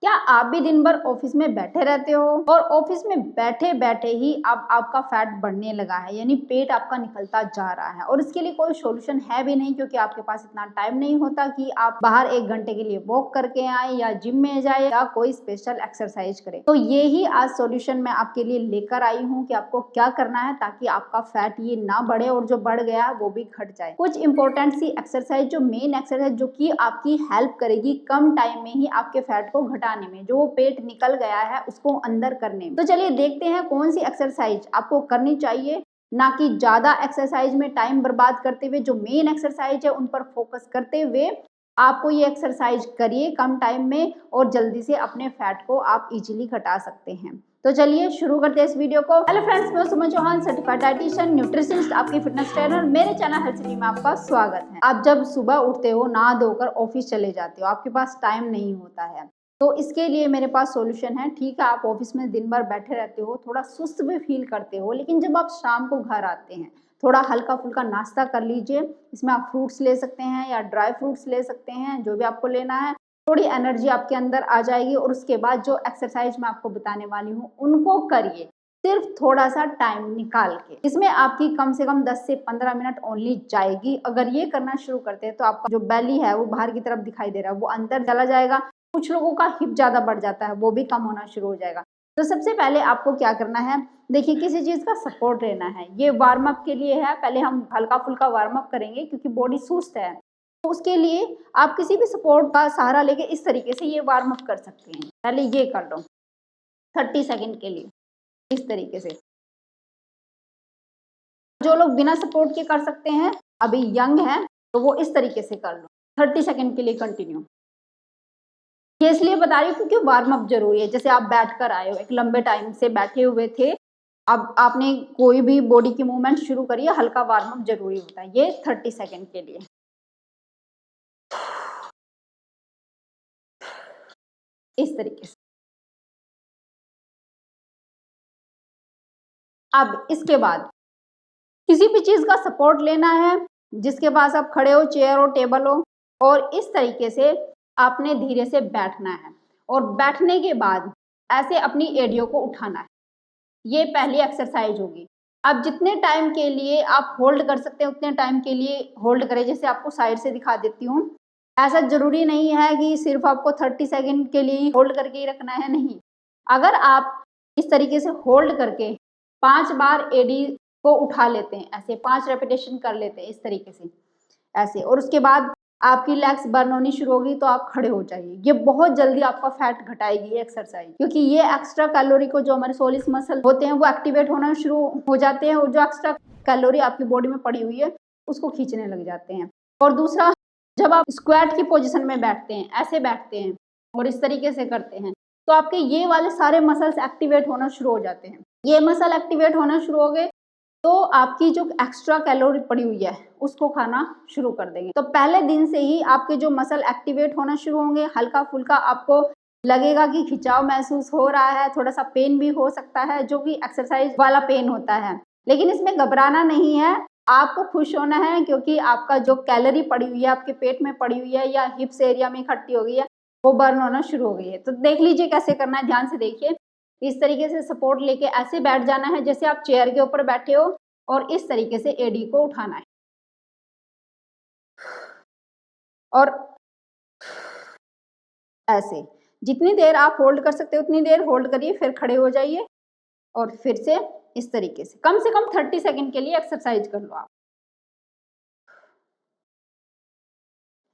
क्या आप भी दिन भर ऑफिस में बैठे रहते हो और ऑफिस में बैठे बैठे ही अब आपका फैट बढ़ने लगा है, यानी पेट आपका निकलता जा रहा है और इसके लिए कोई सॉल्यूशन है भी नहीं, क्योंकि आपके पास इतना टाइम नहीं होता कि आप बाहर 1 घंटे के लिए वॉक करके आए या जिम में जाए या कोई स्पेशल एक्सरसाइज करें। तो ये ही आज सॉल्यूशन मैं आपके लिए लेकर आई हूँ कि आपको क्या करना है ताकि आपका फैट ये ना बढ़े और जो बढ़ गया वो भी घट जाए। कुछ इंपॉर्टेंट सी एक्सरसाइज, जो मेन एक्सरसाइज जो कि आपकी हेल्प करेगी कम टाइम में ही आपके फैट को घटाने में, जो पेट निकल गया है उसको अंदर करने में। तो चलिए देखते हैं कौन सी एक्सरसाइज आपको करनी चाहिए, ना कि ज्यादा एक्सरसाइज में टाइम बर्बाद करते हुए। जो मेन एक्सरसाइज है उन पर फोकस करते हुए आपको ये एक्सरसाइज करिए कम टाइम में और जल्दी से अपने फैट को आप इजीली घटा सकते हैं। तो चलिए शुरू करते हैं इस वीडियो को। हेलो फ्रेंड्स, मैं सुमन चौहान, सर्टिफाइड डाइटिशियन, न्यूट्रिशनिस्ट, आपकी फिटनेस ट्रेनर। मेरे चैनल हेल्थ सिटी में आपका स्वागत है। आप जब सुबह उठते हो, नहा धोकर ऑफिस चले जाते हो, आपके पास टाइम नहीं होता है, तो इसके लिए मेरे पास सॉल्यूशन है। ठीक है, आप ऑफिस में दिन भर बैठे रहते हो, थोड़ा सुस्त भी फील करते हो, लेकिन जब आप शाम को घर आते हैं थोड़ा हल्का फुल्का नाश्ता कर लीजिए। इसमें आप फ्रूट्स ले सकते हैं या ड्राई फ्रूट्स ले सकते हैं, जो भी आपको लेना है। थोड़ी एनर्जी आपके अंदर आ जाएगी और उसके बाद जो एक्सरसाइज मैं आपको बताने वाली हूँ उनको करिए, सिर्फ थोड़ा सा टाइम निकाल के। इसमें आपकी कम से कम 10 से 15 मिनट ओनली जाएगी। अगर ये करना शुरू करते हैं तो आपका जो बेली है वो बाहर की तरफ दिखाई दे रहा है वो अंदर चला जाएगा। कुछ लोगों का हिप ज्यादा बढ़ जाता है, वो भी कम होना शुरू हो जाएगा। तो सबसे पहले आपको क्या करना है, देखिए किसी चीज का सपोर्ट लेना है। ये वार्म अप के लिए है, पहले हम हल्का फुल्का वार्म अप करेंगे क्योंकि बॉडी सुस्त है। तो उसके लिए आप किसी भी सपोर्ट का सहारा लेके इस तरीके से ये वार्म अप कर सकते हैं। पहले ये कर लो 30 सेकंड के लिए, इस तरीके से। जो लोग बिना सपोर्ट के कर सकते हैं, अभी यंग है, तो वो इस तरीके से कर लो 30 सेकंड के लिए कंटिन्यू। ये इसलिए बता रही हूँ क्योंकि वार्म अप जरूरी है। जैसे आप बैठ कर आए हो, एक लंबे टाइम से बैठे हुए थे, अब आपने कोई भी बॉडी की मूवमेंट शुरू करी है, हल्का वार्म अप जरूरी होता है। ये 30 सेकंड के लिए, इस तरीके से। अब इसके बाद किसी भी चीज का सपोर्ट लेना है, जिसके पास आप खड़े हो, चेयर हो, टेबल हो, और इस तरीके से आपने धीरे से बैठना है और बैठने के बाद ऐसे अपनी एड़ियों को उठाना है। ये पहली एक्सरसाइज होगी। अब जितने टाइम के लिए आप होल्ड कर सकते हैं उतने टाइम के लिए होल्ड करें। जैसे आपको साइड से दिखा देती हूँ, ऐसा जरूरी नहीं है कि सिर्फ आपको 30 सेकंड के लिए ही होल्ड करके ही रखना है, नहीं। अगर आप इस तरीके से होल्ड करके 5 बार एडी को उठा लेते हैं, ऐसे 5 रेपिटेशन कर लेते हैं इस तरीके से, ऐसे, और उसके बाद आपकी लेग्स बर्न होनी शुरू होगी तो आप खड़े हो जाइए। ये बहुत जल्दी आपका फैट घटाएगी एक्सरसाइज, क्योंकि ये एक्स्ट्रा कैलोरी को, जो हमारे सोलिस मसल होते हैं वो एक्टिवेट होना शुरू हो जाते हैं और जो एक्स्ट्रा कैलोरी आपकी बॉडी में पड़ी हुई है उसको खींचने लग जाते हैं। और दूसरा, जब आप स्क्वाट की पोजिशन में बैठते हैं, ऐसे बैठते हैं और इस तरीके से करते हैं, तो आपके ये वाले सारे मसल्स एक्टिवेट होना शुरू हो जाते हैं। ये मसल एक्टिवेट होना शुरू हो गए तो आपकी जो एक्स्ट्रा कैलोरी पड़ी हुई है उसको खाना शुरू कर देंगे। तो पहले दिन से ही आपके जो मसल एक्टिवेट होना शुरू होंगे, हल्का फुल्का आपको लगेगा कि खिंचाव महसूस हो रहा है, थोड़ा सा पेन भी हो सकता है, जो कि एक्सरसाइज वाला पेन होता है। लेकिन इसमें घबराना नहीं है, आपको खुश होना है, क्योंकि आपका जो कैलोरी पड़ी हुई है, आपके पेट में पड़ी हुई है या हिप्स एरिया में इकट्ठी हो गई है, वो बर्न होना शुरू हो गई है। तो देख लीजिए कैसे करना है, ध्यान से देखिए। इस तरीके से सपोर्ट लेके ऐसे बैठ जाना है जैसे आप चेयर के ऊपर बैठे हो और इस तरीके से एडी को उठाना है और ऐसे जितनी देर आप होल्ड कर सकते हो उतनी देर होल्ड करिए, फिर खड़े हो जाइए और फिर से इस तरीके से कम 30 सेकंड के लिए एक्सरसाइज कर लो आप,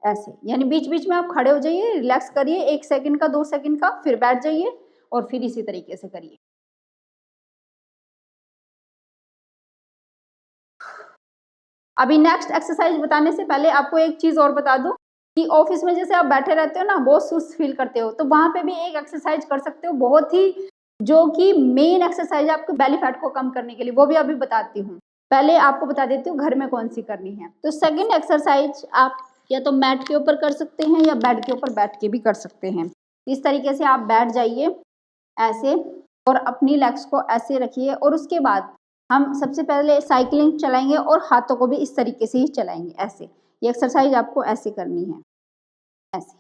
ऐसे। यानी बीच बीच में आप खड़े हो जाइए, रिलैक्स करिए, 1 सेकंड का, 2 सेकंड का, फिर बैठ जाइए और फिर इसी तरीके से करिए। अभी नेक्स्ट एक्सरसाइज बताने से पहले आपको एक चीज और बता दूं कि ऑफिस में जैसे आप बैठे रहते हो ना, बहुत सुस्त फील करते हो, तो वहां पे भी एक एक्सरसाइज कर सकते हो, बहुत ही, जो कि मेन एक्सरसाइज है आपके बेली फैट को कम करने के लिए, वो भी अभी बताती हूँ। पहले आपको बता देती हूँ घर में कौन सी करनी है। तो सेकंड एक्सरसाइज आप या तो मैट के ऊपर कर सकते हैं या बेड के ऊपर बैठ के भी कर सकते हैं। इस तरीके से आप बैठ जाइए ऐसे और अपनी लेग्स को ऐसे रखिए और उसके बाद हम सबसे पहले साइकिलिंग चलाएंगे और हाथों को भी इस तरीके से ही चलाएंगे, ऐसे। ये एक्सरसाइज आपको ऐसे करनी है, ऐसे।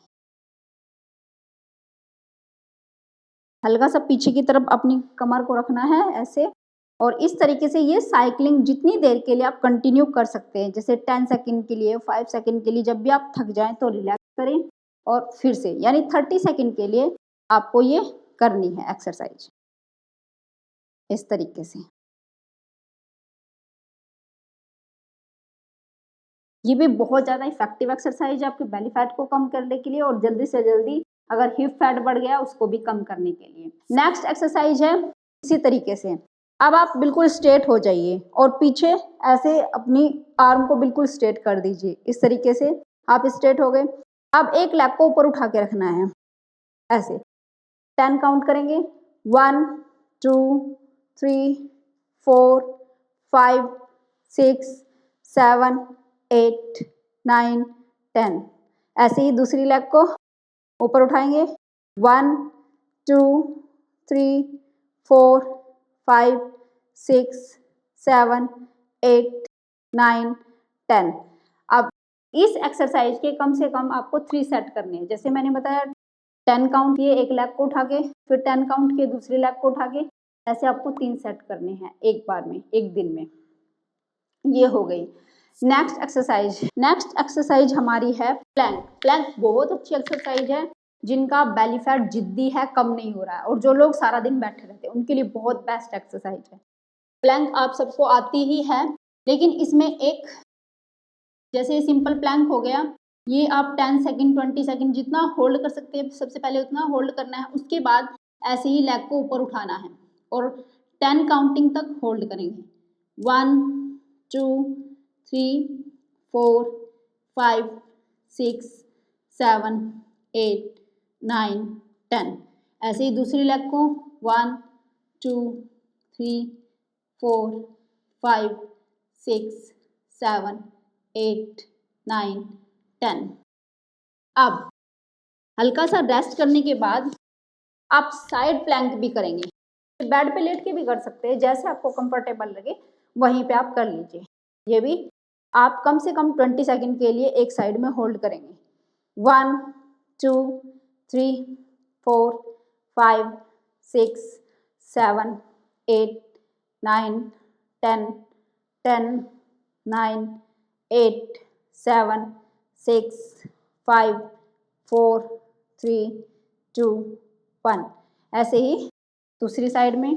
हल्का सा पीछे की तरफ अपनी कमर को रखना है ऐसे, और इस तरीके से ये साइकिलिंग जितनी देर के लिए आप कंटिन्यू कर सकते हैं, जैसे 10 सेकंड के लिए, 5 सेकंड के लिए, जब भी आप थक जाएं तो रिलैक्स करें और फिर से यानी 30 सेकंड के लिए आपको ये करनी है एक्सरसाइज इस तरीके से। ये भी बहुत ज़्यादा इफेक्टिव एक्सरसाइज है आपके बेली फैट को कम करने के लिए और जल्दी से जल्दी अगर हिप फैट बढ़ गया उसको भी कम करने के लिए। नेक्स्ट एक्सरसाइज है इसी तरीके से। अब आप बिल्कुल स्ट्रेट हो जाइए और पीछे ऐसे अपनी आर्म को बिल्कुल स्ट्रेट कर दीजिए। इस तरीके से आप स्ट्रेट हो गए। अब एक लेग को ऊपर उठा के रखना है ऐसे। 10 काउंट करेंगे, 1 2 3 4 5 6 7 8 9 10। ऐसे ही दूसरी लेग को ऊपर उठाएंगे, 1 2 3 4 5 6 7 8 9 10। अब इस एक्सरसाइज के कम से कम आपको 3 सेट करने हैं। जैसे मैंने बताया 10 काउंट किए एक लेग को उठा के, फिर 10 काउंट किए दूसरी लेग को उठा के, ऐसे आपको 3 सेट करने हैं एक बार में, एक दिन में। ये हो गई। नेक्स्ट एक्सरसाइज हमारी है प्लैंक। प्लैंक बहुत अच्छी एक्सरसाइज है जिनका बेली फैट जिद्दी है, कम नहीं हो रहा है, और जो लोग सारा दिन बैठे रहते हैं उनके लिए बहुत बेस्ट एक्सरसाइज है। प्लैंक आप सबको आती ही है, लेकिन इसमें एक जैसे सिंपल प्लैंक हो गया, ये आप 10 सेकंड 20 सेकंड जितना होल्ड कर सकते हैं सबसे पहले उतना होल्ड करना है। उसके बाद ऐसे ही लेग को ऊपर उठाना है और 10 काउंटिंग तक होल्ड करेंगे। 1 2 3 4 5 6 7 8 9 10। ऐसे ही दूसरी लेग को 1 2 3 4 5 6 7 8 9 10। अब हल्का सा रेस्ट करने के बाद आप साइड प्लैंक भी करेंगे। बेड पे लेट के भी कर सकते हैं, जैसे आपको कंफर्टेबल लगे वहीं पे आप कर लीजिए। ये भी आप कम से कम 20 सेकंड के लिए एक साइड में होल्ड करेंगे। 1 2 3 4 5 6 7 8 9 10 10 9 8 7 6 5 4 3 2 1। ऐसे ही दूसरी साइड में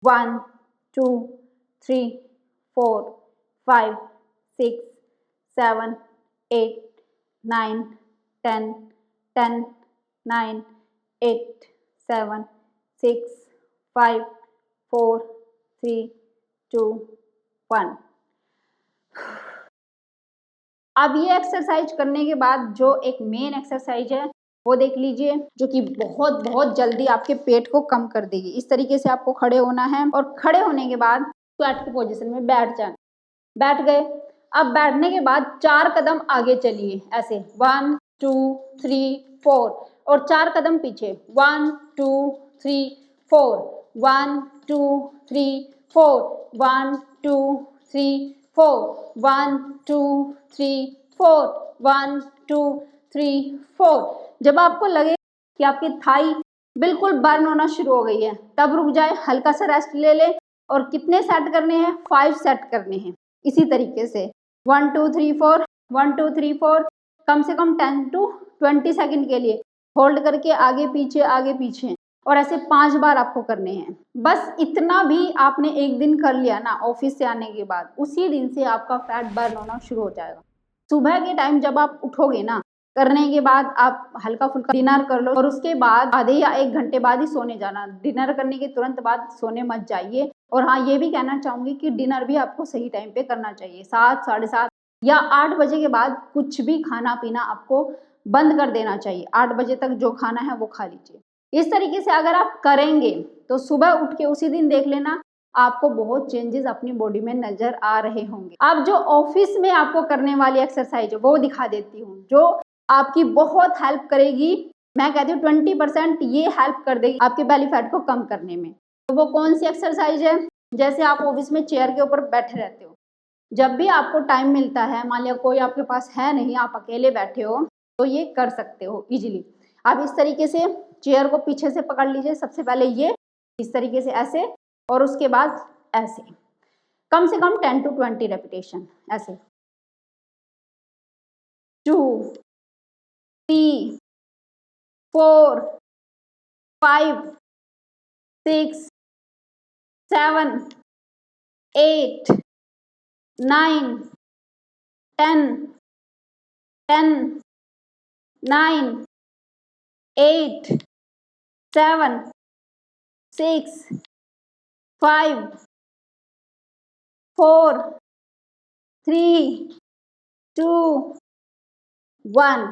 1 2 3 4 5 6 7 8 9 10 10 9 8 7 6 5 4 3 2 1। अब ये एक्सरसाइज करने के बाद जो एक मेन एक्सरसाइज है वो देख लीजिए, जो कि बहुत बहुत जल्दी आपके पेट को कम कर देगी। इस तरीके से आपको खड़े होना है और खड़े होने के बाद फ्लैट की पोजीशन में बैठ जाए। बैठ गए। अब बैठने के बाद 4 कदम आगे चलिए ऐसे 1 2 3 4 और 4 कदम पीछे 1 2 3 4 1 2 3 4 1 2 3 4 1 2 3 4 1 2 3 4। जब आपको लगे कि आपकी थाई बिल्कुल बर्न होना शुरू हो गई है तब रुक जाए, हल्का सा रेस्ट ले ले। और कितने सेट करने हैं? 5 सेट करने हैं। इसी तरीके से 1 2 3 4 1 2 3 4 कम से कम 10 to 20 सेकंड के लिए होल्ड करके आगे पीछे और ऐसे 5 बार आपको करने हैं। बस इतना भी आपने एक दिन कर लिया ना ऑफिस से आने के बाद, उसी दिन से आपका फैट बर्न होना शुरू हो जाएगा। सुबह के टाइम जब आप उठोगे ना, करने के बाद आप हल्का फुल्का डिनर कर लो और उसके बाद आधे या 1 घंटे बाद ही सोने जाना। डिनर करने के तुरंत बाद सोने मत जाइए। और हाँ, ये भी कहना चाहूँगी कि डिनर भी आपको सही टाइम पे करना चाहिए। 7 साढ़े 7 या 8 बजे के बाद कुछ भी खाना पीना आपको बंद कर देना चाहिए। 8 बजे तक जो खाना है वो खा लीजिए। इस तरीके से अगर आप करेंगे तो सुबह उठ के उसी दिन देख लेना आपको बहुत चेंजेस अपनी बॉडी में नजर आ रहे होंगे। अब जो ऑफिस में आपको करने वाली एक्सरसाइज है वो दिखा देती हूँ, जो आपकी बहुत हेल्प करेगी। मैं कहती हूँ 20% ये हेल्प कर देगी आपके बेली फैट को कम करने में। तो वो कौन सी एक्सरसाइज है? जैसे आप ऑफिस में चेयर के ऊपर बैठे रहते हो, जब भी आपको टाइम मिलता है, मान लिया कोई आपके पास है नहीं, आप अकेले बैठे हो, तो ये कर सकते हो इजीली। आप इस तरीके से चेयर को पीछे से पकड़ लीजिए, सबसे पहले ये इस तरीके से ऐसे, और उसके बाद ऐसे, कम से कम 10 to 20 रेपिटेशन ऐसे। 2 3 4 5 6 7 8 9 10 10 9 8 7 6 5 4 3 2 1।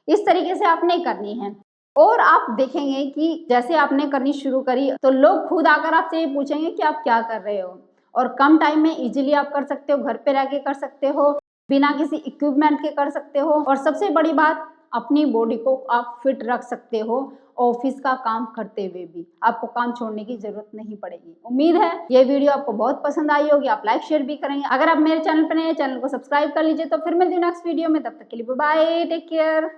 इस तरीके से आपने करनी है। और आप देखेंगे कि जैसे आपने करनी शुरू करी तो लोग खुद आकर आपसे ये पूछेंगे कि आप क्या कर रहे हो। और कम टाइम में इजीली आप कर सकते हो, घर पे रह के कर सकते हो, बिना किसी इक्विपमेंट के कर सकते हो। और सबसे बड़ी बात, अपनी बॉडी को आप फिट रख सकते हो। ऑफिस का काम करते हुए भी आपको काम छोड़ने की जरूरत नहीं पड़ेगी। उम्मीद है ये वीडियो आपको बहुत पसंद आई होगी, आप लाइक शेयर भी करेंगे। अगर आप मेरे चैनल पर नए हैं, चैनल को सब्सक्राइब कर लीजिए। तो फिर मिलती हूँ नेक्स्ट वीडियो में, तब तक के लिए बाय, टेक केयर।